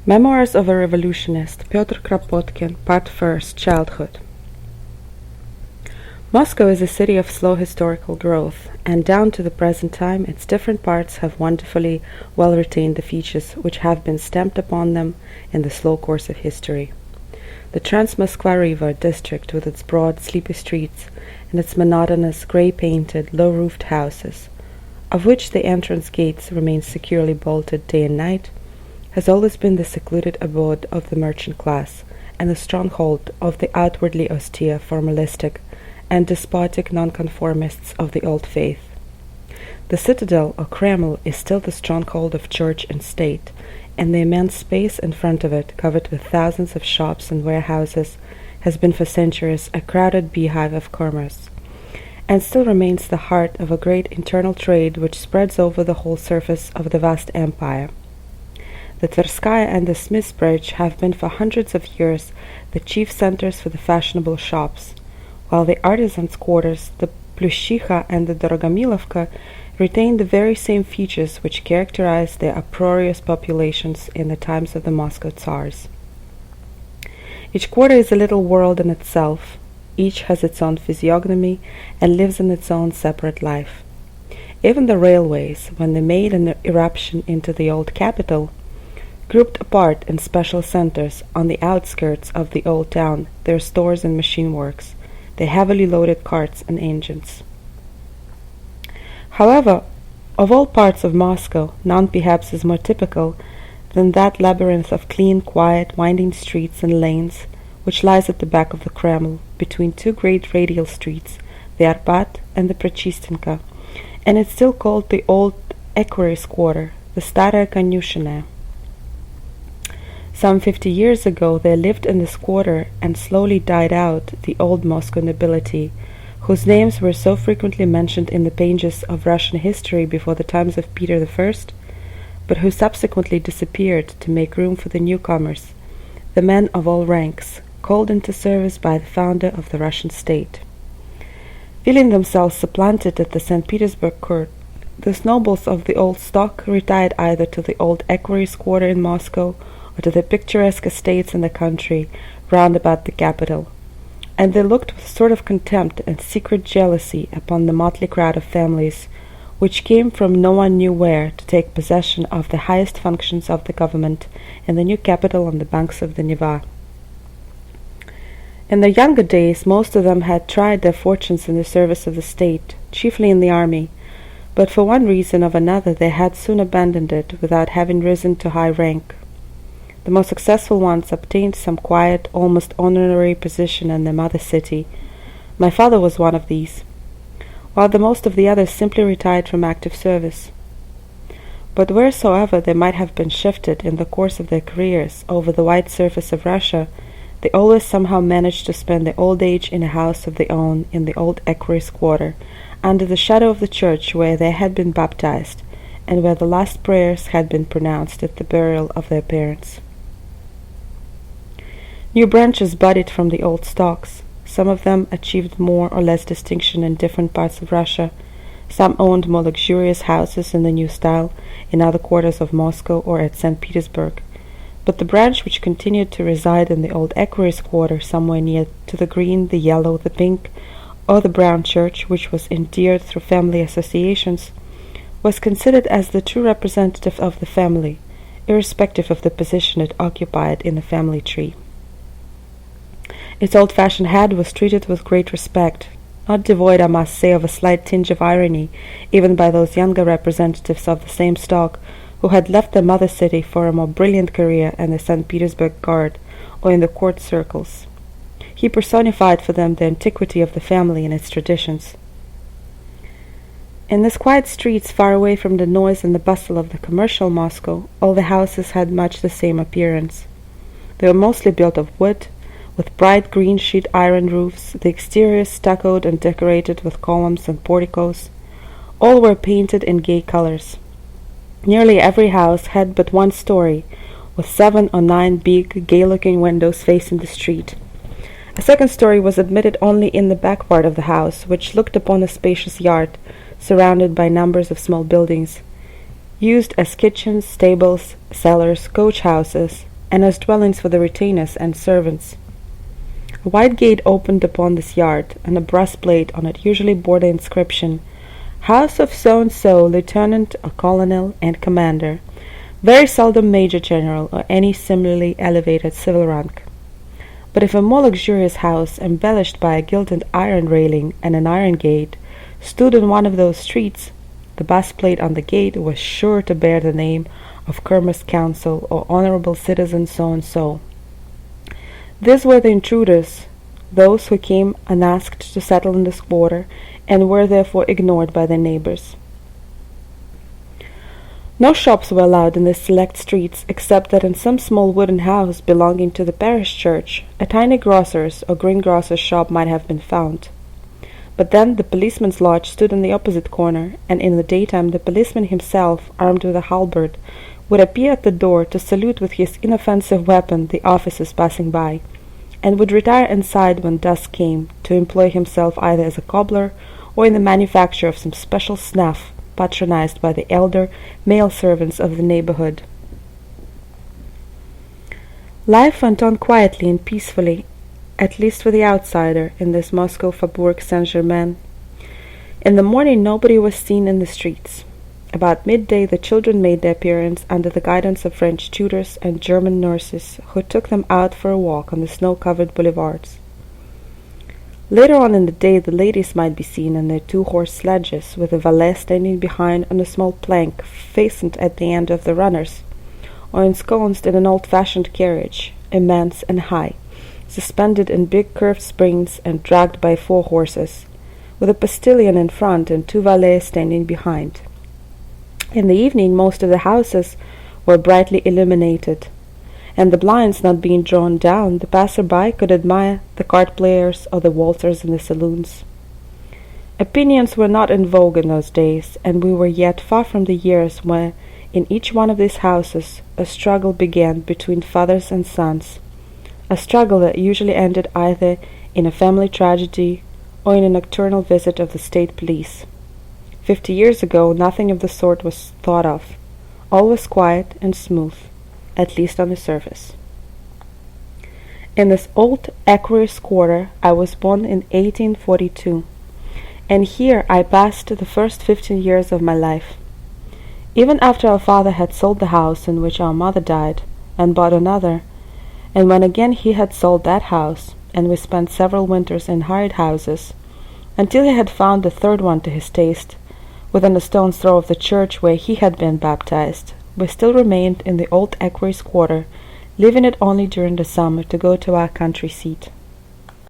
Memoirs of a Revolutionist, Pyotr Kropotkin, Part 1st, Childhood. Moscow is a city of slow historical growth, and down to the present time its different parts have wonderfully well retained the features which have been stamped upon them in the slow course of history. The Trans-Moskva River district, with its broad, sleepy streets and its monotonous, grey-painted, low-roofed houses, of which the entrance gates remain securely bolted day and night, has always been the secluded abode of the merchant class and the stronghold of the outwardly austere, formalistic, and despotic nonconformists of the old faith. The citadel, or Kreml, is still the stronghold of church and state, and the immense space in front of it, covered with thousands of shops and warehouses, has been for centuries a crowded beehive of commerce, and still remains the heart of a great internal trade which spreads over the whole surface of the vast empire. The Tverskaya and the Smith's Bridge have been for hundreds of years the chief centers for the fashionable shops, while the artisans' quarters, the Plyushikha and the Dorogomilovka, retain the very same features which characterized their uproarious populations in the times of the Moscow Tsars. Each quarter is a little world in itself. Each has its own physiognomy and lives in its own separate life. Even the railways, when they made an eruption into the old capital, grouped apart in special centers on the outskirts of the old town their stores and machine works, their heavily loaded carts and engines. However, of all parts of Moscow, none perhaps is more typical than that labyrinth of clean, quiet, winding streets and lanes which lies at the back of the Kreml, between two great radial streets, the Arbat and the Prachistinka, and it's still called the Old Equerries' Quarter, the Staraya Konyushina. Some 50 years ago there lived in this quarter and slowly died out the old Moscow nobility, whose names were so frequently mentioned in the pages of Russian history before the times of Peter I, but who subsequently disappeared to make room for the newcomers, the men of all ranks, called into service by the founder of the Russian state. Feeling themselves supplanted at the St. Petersburg court, these nobles of the old stock retired either to the Old Equerries' Quarter in Moscow or to the picturesque estates in the country round about the capital, and they looked with a sort of contempt and secret jealousy upon the motley crowd of families which came from no one knew where to take possession of the highest functions of the government in the new capital on the banks of the Neva. In their younger days most of them had tried their fortunes in the service of the state, chiefly in the army, but for one reason or another they had soon abandoned it without having risen to high rank. The most successful ones obtained some quiet, almost honorary position in their mother city. My father was one of these, while the most of the others simply retired from active service. But wheresoever they might have been shifted in the course of their careers over the wide surface of Russia, they always somehow managed to spend their old age in a house of their own in the Old Equerries' Quarter, under the shadow of the church where they had been baptized, and where the last prayers had been pronounced at the burial of their parents. New branches budded from the old stocks. Some of them achieved more or less distinction in different parts of Russia. Some owned more luxurious houses in the new style in other quarters of Moscow or at St. Petersburg. But the branch which continued to reside in the Old Equerries' Quarter somewhere near to the green, the yellow, the pink, or the brown church, which was endeared through family associations, was considered as the true representative of the family, irrespective of the position it occupied in the family tree. Its old-fashioned head was treated with great respect, not devoid, I must say, of a slight tinge of irony, even by those younger representatives of the same stock who had left their mother city for a more brilliant career in the St. Petersburg Guard or in the court circles. He personified for them the antiquity of the family and its traditions. In these quiet streets, far away from the noise and the bustle of the commercial Moscow, all the houses had much the same appearance. They were mostly built of wood, with bright green sheet iron roofs, the exteriors stuccoed and decorated with columns and porticos. All were painted in gay colors. Nearly every house had but one story, with 7 or 9 big, gay-looking windows facing the street. A second story was admitted only in the back part of the house, which looked upon a spacious yard, surrounded by numbers of small buildings, used as kitchens, stables, cellars, coach-houses, and as dwellings for the retainers and servants. A wide gate opened upon this yard, and a breastplate on it usually bore the inscription, House of so-and-so, Lieutenant or Colonel and Commander, very seldom Major General or any similarly elevated civil rank. But if a more luxurious house, embellished by a gilded iron railing and an iron gate, stood in one of those streets, the breastplate on the gate was sure to bear the name of Kermer's Council or Honorable Citizen so-and-so. These were the intruders, those who came unasked to settle in this quarter, and were therefore ignored by their neighbors. No shops were allowed in these select streets, except that in some small wooden house belonging to the parish church, a tiny grocer's or greengrocer's shop might have been found. But then the policeman's lodge stood in the opposite corner, and in the daytime the policeman himself, armed with a halberd, would appear at the door to salute with his inoffensive weapon the officers passing by, and would retire inside when dusk came, to employ himself either as a cobbler or in the manufacture of some special snuff, patronized by the elder male servants of the neighborhood. Life went on quietly and peacefully, at least for the outsider, in this Moscow Faubourg Saint-Germain. In the morning nobody was seen in the streets. About midday the children made their appearance under the guidance of French tutors and German nurses, who took them out for a walk on the snow-covered boulevards. Later on in the day the ladies might be seen in their two-horse sledges, with a valet standing behind on a small plank fastened at the end of the runners, or ensconced in an old-fashioned carriage, immense and high, suspended in big curved springs and dragged by 4 horses, with a postilion in front and 2 valets standing behind. In the evening most of the houses were brightly illuminated, and the blinds not being drawn down, the passer-by could admire the card-players or the waltzers in the saloons. Opinions were not in vogue in those days, and we were yet far from the years when, in each one of these houses, a struggle began between fathers and sons, a struggle that usually ended either in a family tragedy or in a nocturnal visit of the state police. 50 years ago nothing of the sort was thought of. All was quiet and smooth, at least on the surface. In this old Aquarius quarter I was born in 1842, and here I passed the first 15 years of my life. Even after our father had sold the house in which our mother died, and bought another, and when again he had sold that house, and we spent several winters in hired houses, until he had found a third one to his taste, within a stone's throw of the church where he had been baptized, we still remained in the old Aquarius quarter, leaving it only during the summer to go to our country seat.